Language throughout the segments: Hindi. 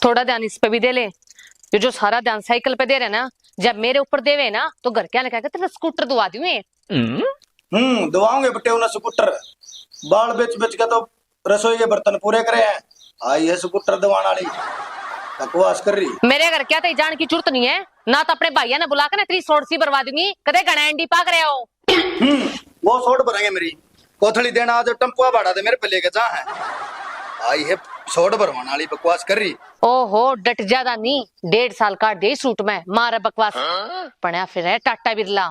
थोड़ा ध्यान इस पे भी दे ले। ये जो सारा ध्यान साइकिल पे दे रहे ना, जब मेरे ऊपर देवे ना तो घर क्या लगा तेरा स्कूटर दुआ दूं। दुआओगे बटे उन्हें स्कूटर बाल बेच बेच के तो रसोई के बर्तन पूरे करे हैं। आई है स्कूटर दवान वाली बकवास कर रही। मेरे घर क्या जान की जरूरत नहीं है ना, तो अपने भाइया ने बुला के ना तेरी सोट सी बर्बाद दूंगी। कदे गणैंडी पाक रहे हो। वो सोट भरेंगे मेरी कोथड़ी देना आज टम्पुआ भाड़ा दे मेरे पे लेके जा है। आई है सोट भरवाने वाली बकवास कर रही। ओहो डट ज्यादा नहीं, 1.5 साल काट दे सूट में मारा बकवास पड़ा फिर है टाटा बिरला।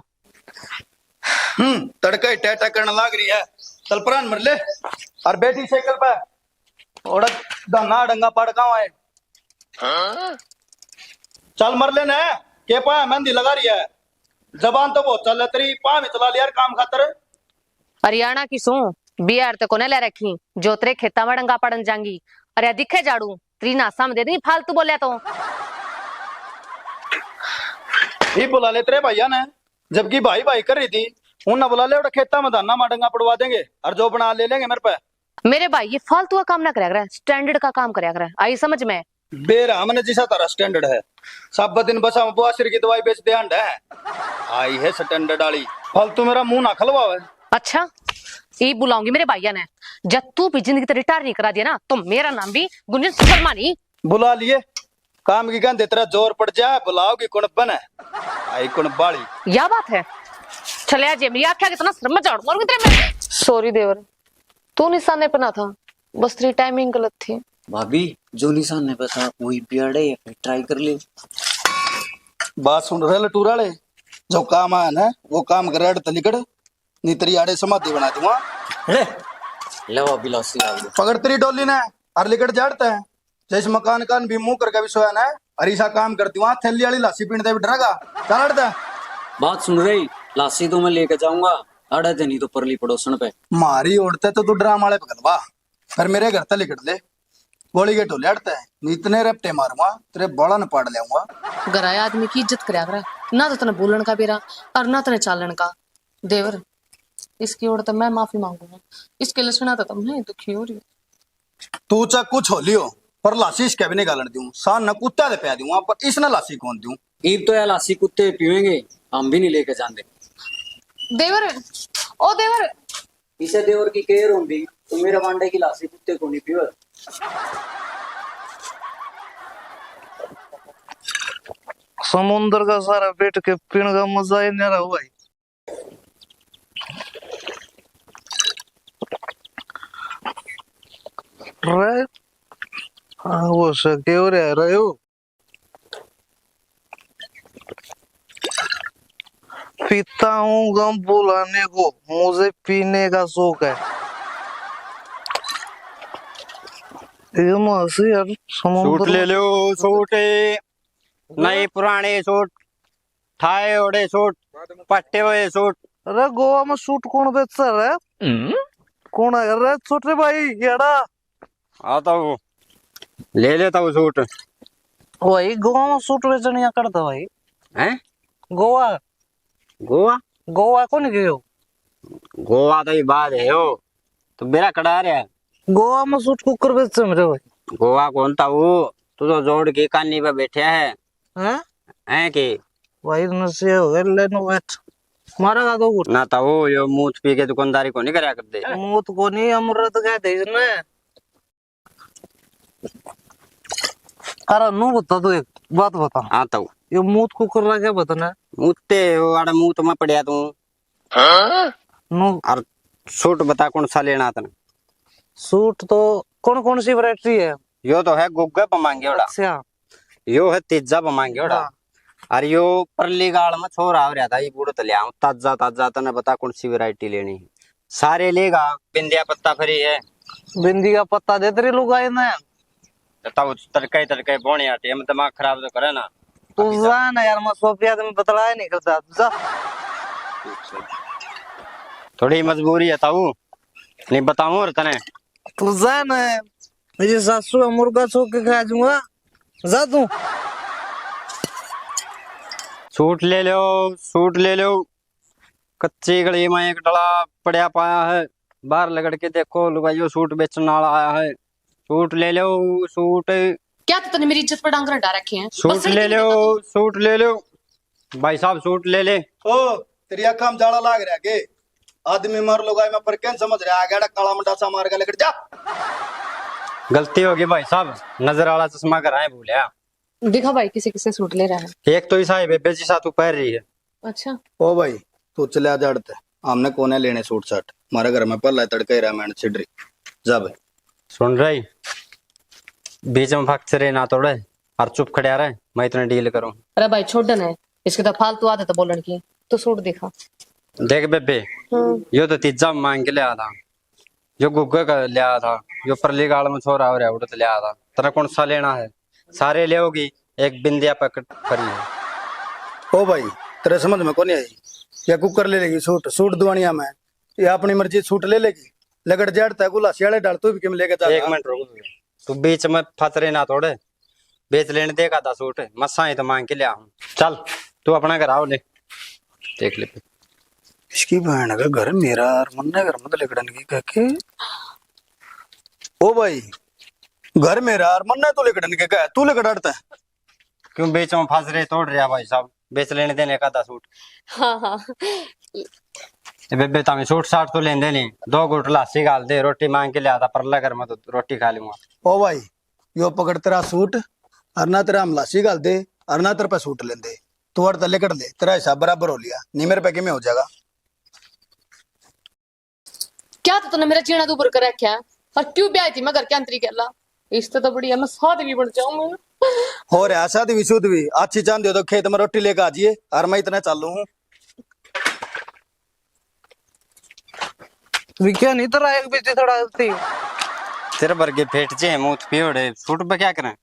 तड़का ही टैटा करने लाग रही है। चल प्राण मर ले और बेटी साइकिल पे ओड़ा दाना डंगा पड़का है। चल मर ले ना के पा मेहंदी लगा रही है। जबान तो बहुत चल तेरी पा में चला लिया काम खातर। हरियाणा की सू बिहार तक को ले रखी जो तेरे खेता में डंगा पड़न जाएंगी। अरे दिखे झाड़ू तेरी नासा में दे दी फालतू बोलिया तो। ही बुला ले तेरे भैया ने जबकि भाई भाई कर रही थी उन्हें बुला ले और खेता में दाना माडंगा पड़वा देंगे और जो बना ले लेंगे मेरे पे। मेरे भाई ये फालतू का काम ना करया करे, स्टैंडर्ड का काम करया करे। आई समझ में? बेराम ने जैसा तारा स्टैंडर्ड है सब दिन बस हम बुआसिर की दवाई बेच दे है। आई है स्टैंडर्ड वाली फालतू मेरा मुंह ना खलवावे। अच्छा ये बुलाऊंगी मेरे भैया ने। जब तू भी जिंदगी रिटायर नहीं करा दिया ना तो मेरा नाम भी गुंजन शर्मा नहीं। बुला लिए काम की कहते तेरा जोर पड़ जाए बुलाओगी कौन बने आई कौन बाड़ी। या बात है चले आज मेरी आख्या कितना शर्म में झाड़ मारूंगी तेरे में। सॉरी देवर तू निशाने पे ना था, बस तेरी टाइमिंग गलत थी। भाभी जो निशान ने पता वही पियाड़े या फिर ट्राई कर ले। बात सुन रहे लटूर वाले जो काम आया ना वो काम कर तलिकड़ नहीं तेरी आड़े समाधि बना दूंगा। लवा बिलासी डाल दो पकड़ तेरी डोली ने और लिकड़ जाड़ता है जैसे मकान कान भी मुंह करके भी सोया ना अरीसा काम करती वहां थैली वाली लासी पीने भी डरागा चलता। बात सुन रही लासी तो मैं लेके जाऊंगा अड़ा देनी तो परली पड़ोसन पे मारी ओढ़ते तो तू ड्राम वाले पकड़वा फिर मेरे घर तक लिकड़ ले गोली के टोले अड़ता है इतने रपटे मारूंगा तेरे बड़ा न पाड़ लेऊंगा। गराया आदमी की इज्जत करया करे ना तो तने बोलन का बेरा और ना तने चालन का। देवर इसकी ओर तो मैं माफी मांगूंगा, इसके लिए सुना तो मैं दुखी हो रही हूँ। तू चाहे कुछ हो लियो पर लासी इसके भी नहीं गालन दूं सान न कुत्ता दे पे दूंगा पर इसने लासी कौन दूं। ईब तो यार लासी कुत्ते पीवेंगे हम भी नहीं लेके जाते। देवर ओ देवर इसे देवर की केयर होंगी तो मेरा वांडे की लासी कुत्ते को नहीं पीवे। समुद्र का सारा बैठ के पीने का मजा ही नहीं रहा भाई। हाँ वो सके हो रहे हो पीता हूँ गम बुलाने को मुझे पीने का शौक है। यार सूट ले लो सूट नए पुराने सूट ठाए ओढ़े सूट पट्टे हुए सूट। अरे गोवा में सूट कौन बेचता है? कौन है रे छोटे भाई येड़ा आता वो ले लेता वो सूट। वही गोवा में सूट बेचने करता भाई हैं गोवा गोवा गोवा कौन गए हो? गोवा तो ये बात है हो तो मेरा कड़ा रहा है। गोवा में सूट कुकर बेचते मेरे भाई। गोवा कौन था वो तू तो जोड़ के कानी पे बैठे है हैं कि भाई नशे हो गए लेनो बैठ मारा का दो ना था वो यो मूत पी के दुकानदारी को नहीं करया कर दे। मूत को नहीं अमृत कह दे इसने। अरे नु बता तू एक बात बता। आता हूँ ये मूत कुकर रहा क्या बताना मूते हो आड़ा मूत में पड़िया तू नु। और सूट बता कौन सा लेना था? सूट तो कौन कौन सी वैरायटी है? यो तो है गुग्गा पमांगे ओड़ा अच्छा यो है तेजा पमांगे ओड़ा और यो परली गाल में छोरा आ रहा था ये बूढ़ो तो ले आऊं ताजा ताजा तने बता कौन सी वैरायटी लेनी है सारे लेगा। बिंदिया पत्ता फ्री है बिंदी का पत्ता दे तेरे लोग आए ना तब तड़के बोने आते हम दिमाग खराब तो करे ना। तू जा ना यार मैं सोफिया में बतलाया नहीं करता जा। थोड़ी मजबूरी है ताऊ नहीं बताऊं और तने तू जा ना मेरी सासू है मुर्गा छूक के खा दूंगा जा तू। सूट ले लो कच्ची गली में एक डला पड़ा पाया है, बाहर लगड़ के देखो लुगाइयो सूट बेचने वाला आया है, सूट ले लो सूट, क्या तो तूने मेरी इज्जत पर डांग रटा रखे हैं? सूट बस सड़क ले पे लो देखा तू। सूट ले लो, भाई साहब सूट ले ले। ओ तेरी अक्खा में जाड़ा लाग रहा के आदमी मर लुगाई में पर कैन समझ रहा है गड़ा काला मुंडा सा मार के लेकर जा। गलती होगी भाई साहब, नजर वाला चश्मा कराए भूलिया। दिखा भाई किसी किसी सूट ले रहा है। एक तो ईसा बेबे जी साथ पैर रही है। अच्छा ओ भाई तू चले आ जड़ते हमने कोने लेने सूट साट हमारे घर में पल्ला तड़का ही रहा मैंने छिड़ रही जा भाई। सुन रही, बीच में भक्त रहे ना तोड़े और चुप खड़े रहे, मैं इतने डील करूं। अरे भाई छोड़न है, इसके तो फालतू आदत है बोलने की। तो सूट दिखा। देख बेबे, यो तो तीजा मांग के लिया था, यो गुग्गा का लिया था, यो परली गाल में छोरा हो रहा उड़त लिया था। तेरा कौन सा लेना है? सारे ले होगी, एक बिंदिया पकड़ करी है। ओ भाई तेरे समझ में कौन आई या कुकर ले लेगी सूट सूट दुआनिया में या अपनी मर्जी सूट ले लेगी लगड़ जड़ता है गुला सियाड़े डाल तू भी किम लेके जा। एक मिनट रुक, तू बीच में फंस रहे ना थोड़े, बेच लेने देगा था सूट, मसा ही तो मांग के लिया हूँ। चल तू अपना घर आओ ले देख ले। इसकी बहन का घर मेरा और मुन्ना घर में तो लेकड़न की कह के ओ भाई घर मेरा और मुन्ना तो लेकड़न के कह तू लेकर डरता है क्यों बीच में फंस रहे तोड़ रहा भाई साहब, बेच लेने देने का था सूट। हाँ हाँ बेबे तामे सूट साट तो लेंदे नहीं, 2 घूट लासी गाल दे, रोटी मांग के लिया था परला घर में तो रोटी खा लूंगा। ओ भाई यो पकड़ तेरा सूट और ना तेरा हमलासी गाल दे और ना तेरे पे सूट लेंदे तू और तले कर ले तेरा हिसाब बराबर हो लिया नहीं मेरे पैके में हो जाएगा। क्या तो तूने मेरा जीना दूबर कर रखा है? और क्यों ब्याह थी मैं घर के अंतरी कहला? इससे तो बढ़िया मैं साथ भी बढ़ जाऊंगा। हो रहा शादी भी शुद्ध भी अच्छी चांद दे दो खेत में रोटी लेकर आ जाइए और मैं इतना चालू हूँ। विज्ञान नहीं तो एक बेचे थोड़ा थी। तेरे वर्गे फेट जे मुंह पियोड़े सूट पे क्या करें?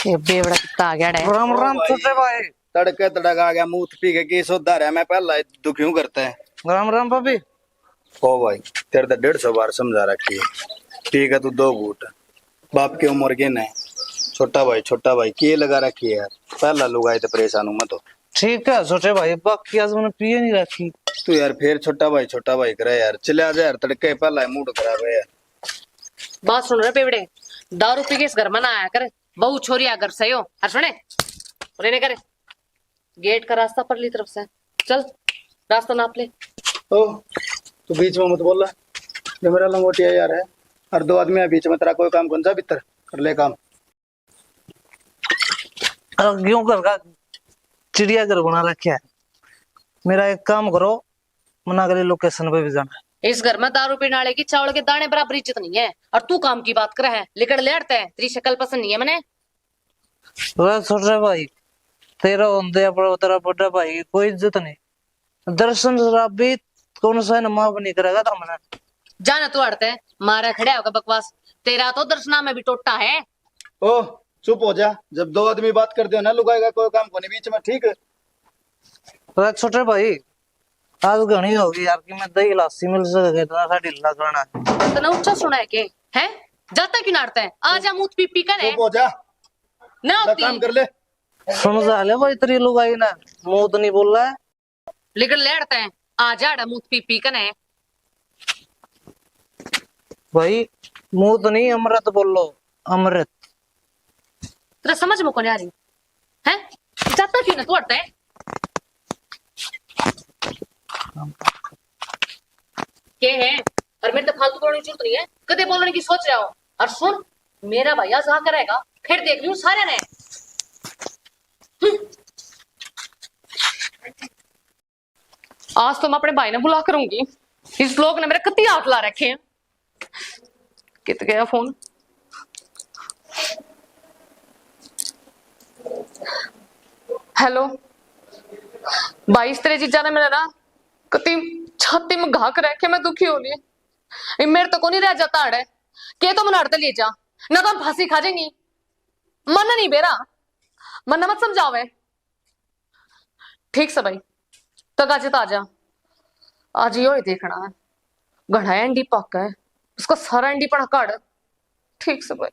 ये बेवड़ा कितना आ गया है। राम राम छोटे भाई। तड़के तड़क आ गया मुंह पी के की सोधा रहा मैं पहला दुखी करता है। राम राम भाभी। ओ भाई तेरे तो 150 बार समझा रखी है, ठीक है तू 2 घूट बाप की उम्र के न छोटा भाई के लगा रखी है यार, पहला लोग आए थे परेशान हूं मैं तो। ठीक है छोटे भाई, बाकी आज मैंने पिए नहीं रखी। तू यार फिर छोटा भाई करे यार, चले आ जा यार तड़के पहला मूड खराब है यार। बात सुन रहे पेवड़े, दारू पी के इस घर में ना आया कर, बहू छोरी आ घर से हो। और सुने नहीं करे, गेट का रास्ता परली तरफ से चल, रास्ता नाप ले। ओ तू बीच में मत बोल रहा, जो मेरा लंगोटिया यार है और 2 आदमी है बीच में, तेरा कोई काम कौन सा भीतर कर ले काम। क्यों घर का चिड़ियाघर बना रखा है? मेरा एक काम करो, मना करे लोकेशन पे भी जाना है। इस घर में दारू पीने वाले की चावल के दाने बराबर इज्जत नहीं है, और तू काम की बात कर है, लिकड़ ले हटता है। तेरी शक्ल पसंद नहीं है मैंने। छोटे भाई तेरा होंदे तेरा बड़ा भाई की कोई इज्जत नहीं। दर्शन शराब भी कौन सा माफ नहीं करेगा था मैंने। जाना तू हटते है, मारा खड़े होगा बकवास। तेरा तो दर्शना में भी टोटा है। ओ चुप हो जा, जब 2 आदमी बात करते हो ना लुगाएगा कोई काम को नहीं बीच में, ठीक है। छोटे भाई आज घनी होगी यार कि मैं दही लासी मिल सके इतना सा ढीला करना है। इतना ऊंचा सुना है के हैं? जाता क्यों नाड़ता है? आजा मुंह पी पी कर है चुप हो जा, ना अपना काम कर ले। समझा ले भाई तेरी लोग आई ना, मुंह तो नहीं बोल रहा है। लिकड़ ले हटता है, आजा मुंह पी पी कर है। भाई मुंह तो नहीं अमृत बोल लो, अमृत। तेरा समझ में कौन आ रही है? जाता क्यों ना तू हटता है? के है? और मेरे तो फालतू बोलने की जरूरत नहीं है, कदे बोलने की सोच रहा हो। और सुन, मेरा भैया जहाँ करेगा फिर देख लूं सारे ने। आज तो मैं अपने भाई ने बुला करूंगी, इस लोग ने मेरे कत्ती हाथ ला रखे हैं। कित गया फोन? हेलो भाई, इस तेरे जीजा ने मेरा ना कति छाती में घा कर रखे, मैं दुखी हो रही है। मेरे तो को नहीं रह जाता अड़े के तो मनाड़ते ले जा, ना तो हम फांसी खा जाएंगी। मन नहीं बेरा, मन मत समझावे। ठीक से भाई तो गाजे तो आजा, आज यो ही देखना है। घड़ा एंडी पक्का है, उसका सारा एंडी पड़ा काट। ठीक से भाई।